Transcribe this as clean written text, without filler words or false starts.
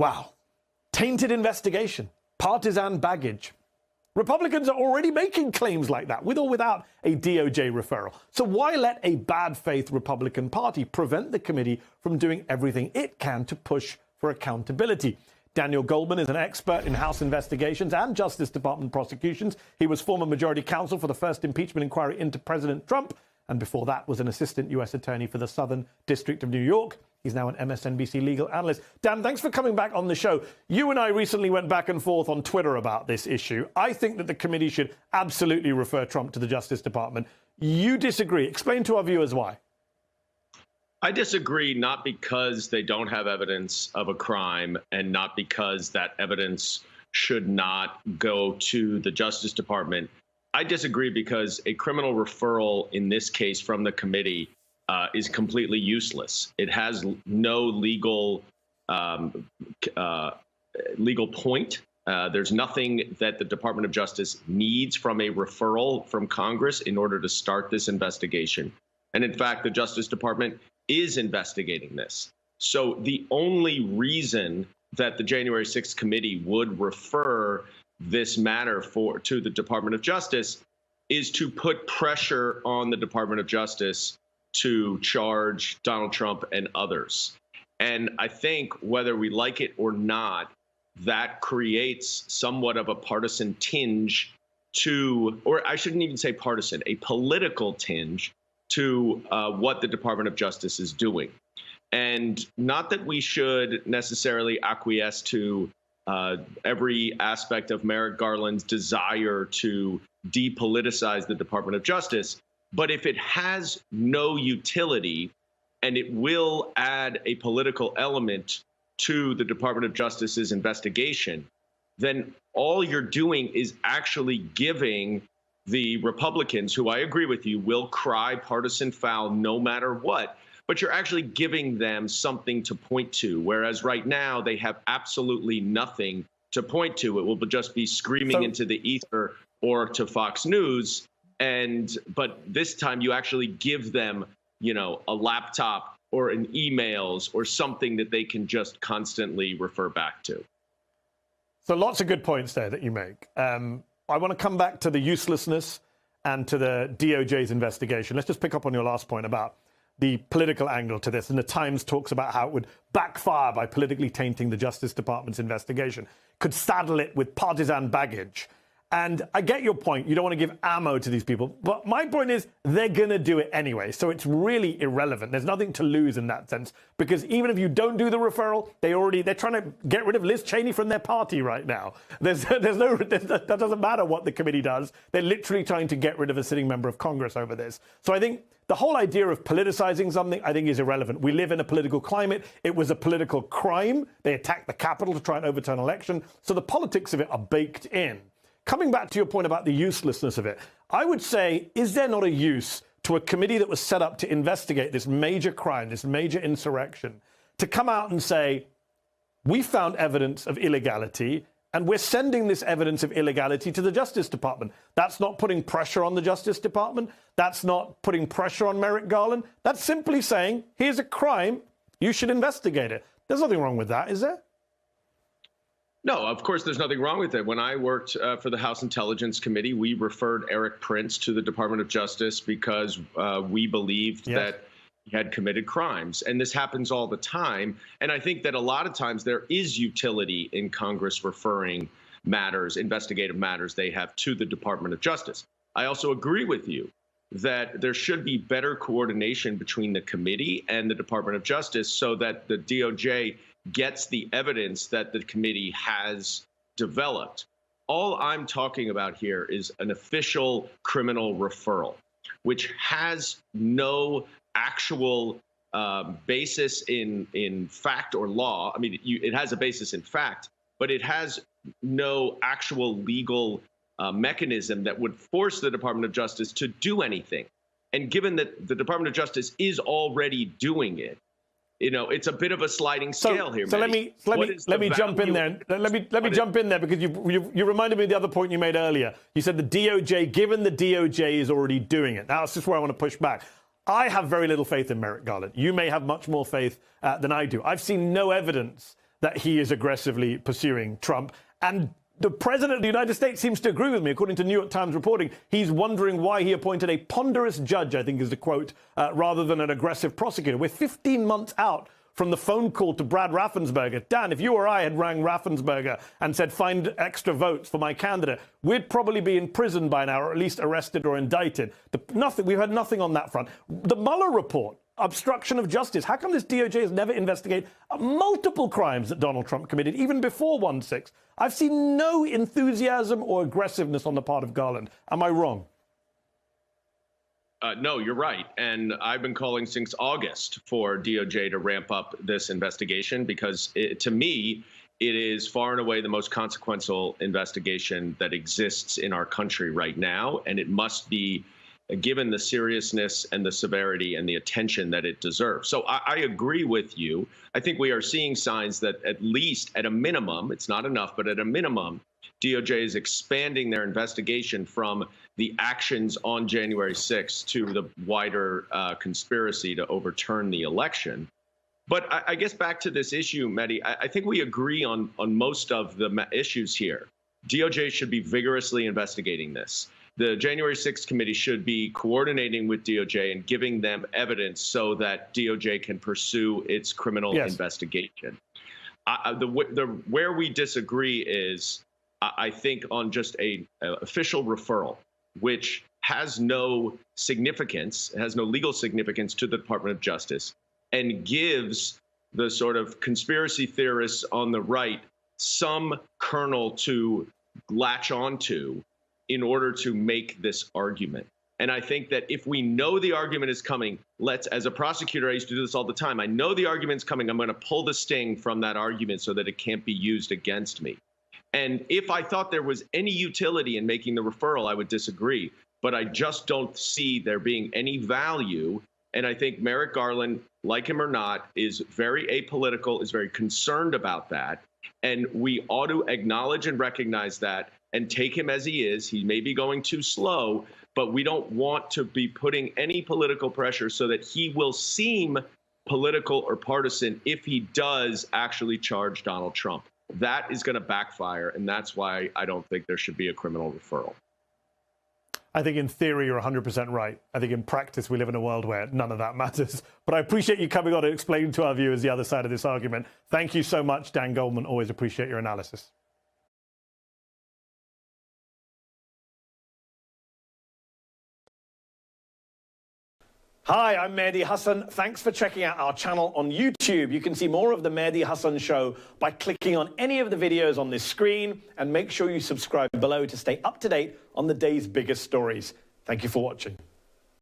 Wow. Tainted investigation, partisan baggage. Republicans are already making claims like that, with or without a DOJ referral. So why let a bad faith Republican Party prevent the committee from doing everything it can to push for accountability? Daniel Goldman is an expert in House investigations and Justice Department prosecutions. He was former majority counsel for the first impeachment inquiry into President Trump, and before that was an assistant U.S. attorney for the Southern District of New York. He's now an MSNBC legal analyst. Dan, thanks for coming back on the show. You and I recently went back and forth on Twitter about this issue. I think that the committee should absolutely refer Trump to the Justice Department. You disagree. Explain to our viewers why. I disagree, not because they don't have evidence of a crime and not because that evidence should not go to the Justice Department. I disagree because a criminal referral in this case from the committee is completely useless. It has no legal point. There's nothing that the Department of Justice needs from a referral from Congress in order to start this investigation. And in fact, the Justice Department is investigating this. So the only reason that the January 6th committee would refer this matter to the Department of Justice is to put pressure on the Department of Justice to charge Donald Trump and others. And I think whether we like it or not, that creates somewhat of a partisan tinge to, or I shouldn't even say partisan, a political tinge to what the Department of Justice is doing. And not that we should necessarily acquiesce to every aspect of Merrick Garland's desire to depoliticize the Department of Justice, but if it has no utility and it will add a political element to the Department of Justice's investigation, then all you're doing is actually giving the Republicans, who I agree with you, will cry partisan foul no matter what, but you're actually giving them something to point to, whereas right now they have absolutely nothing to point to. It will just be screaming into the ether or to Fox News. But this time you actually give them, a laptop or an emails or something that they can just constantly refer back to. So lots of good points there that you make. I want to come back to the uselessness and to the DOJ's investigation. Let's just pick up on your last point about the political angle to this. And the Times talks about how it would backfire by politically tainting the Justice Department's investigation, could saddle it with partisan baggage. And I get your point. You don't want to give ammo to these people. But my point is they're going to do it anyway. So it's really irrelevant. There's nothing to lose in that sense, because even if you don't do the referral, they're trying to get rid of Liz Cheney from their party right now. That doesn't matter what the committee does. They're literally trying to get rid of a sitting member of Congress over this. So I think the whole idea of politicizing something, I think, is irrelevant. We live in a political climate. It was a political crime. They attacked the Capitol to try and overturn an election. So the politics of it are baked in. Coming back to your point about the uselessness of it, I would say, is there not a use to a committee that was set up to investigate this major crime, this major insurrection, to come out and say, we found evidence of illegality and we're sending this evidence of illegality to the Justice Department? That's not putting pressure on the Justice Department. That's not putting pressure on Merrick Garland. That's simply saying, here's a crime. You should investigate it. There's nothing wrong with that, is there? No, of course, there's nothing wrong with it. When I worked for the House Intelligence Committee, we referred Eric Prince to the Department of Justice because we believed that he had committed crimes. And this happens all the time. And I think that a lot of times there is utility in Congress referring matters, investigative matters they have, to the Department of Justice. I also agree with you that there should be better coordination between the committee and the Department of Justice so that the DOJ gets the evidence that the committee has developed. All I'm talking about here is an official criminal referral, which has no actual basis in fact or law. I mean, it has a basis in fact, but it has no actual legal mechanism that would force the Department of Justice to do anything. And given that the Department of Justice is already doing it, it's a bit of a sliding scale here. So let me jump in there. Let me jump in there because you reminded me of the other point you made earlier. You said the DOJ, given the DOJ is already doing it. Now, that's just where I want to push back. I have very little faith in Merrick Garland. You may have much more faith than I do. I've seen no evidence that he is aggressively pursuing Trump. And the president of the United States seems to agree with me. According to New York Times reporting, he's wondering why he appointed a ponderous judge, I think is the quote, rather than an aggressive prosecutor. We're 15 months out from the phone call to Brad Raffensperger. Dan, if you or I had rang Raffensperger and said, find extra votes for my candidate, we'd probably be in prison by now, or at least arrested or indicted. We've had nothing on that front. The Mueller report, obstruction of justice. How come this DOJ has never investigated multiple crimes that Donald Trump committed, even before 1/6? I've seen no enthusiasm or aggressiveness on the part of Garland. Am I wrong? No, you're right. And I've been calling since August for DOJ to ramp up this investigation because, to me, it is far and away the most consequential investigation that exists in our country right now. And it must be given the seriousness and the severity and the attention that it deserves. So I agree with you. I think we are seeing signs that at least at a minimum, it's not enough, but at a minimum, DOJ is expanding their investigation from the actions on January 6th to the wider conspiracy to overturn the election. But I guess back to this issue, Mehdi, I think we agree on most of the issues here. DOJ should be vigorously investigating this. The January 6th committee should be coordinating with DOJ and giving them evidence so that DOJ can pursue its criminal investigation. Where we disagree is, I think, on just a official referral, which has no significance, has no legal significance to the Department of Justice, and gives the sort of conspiracy theorists on the right some kernel to latch onto in order to make this argument. And I think that if we know the argument is coming, as a prosecutor, I used to do this all the time. I know the argument's coming. I'm going to pull the sting from that argument so that it can't be used against me. And if I thought there was any utility in making the referral, I would disagree. But I just don't see there being any value. And I think Merrick Garland, like him or not, is very apolitical, is very concerned about that. And we ought to acknowledge and recognize that and take him as he is. He may be going too slow, but we don't want to be putting any political pressure so that he will seem political or partisan if he does actually charge Donald Trump. That is going to backfire, and that's why I don't think there should be a criminal referral. I think in theory you're 100% right. I think in practice we live in a world where none of that matters. But I appreciate you coming on to explain to our viewers the other side of this argument. Thank you so much, Dan Goldman. Always appreciate your analysis. Hi, I'm Mehdi Hasan. Thanks for checking out our channel on YouTube. You can see more of the Mehdi Hasan Show by clicking on any of the videos on this screen, and make sure you subscribe below to stay up to date on the day's biggest stories. Thank you for watching.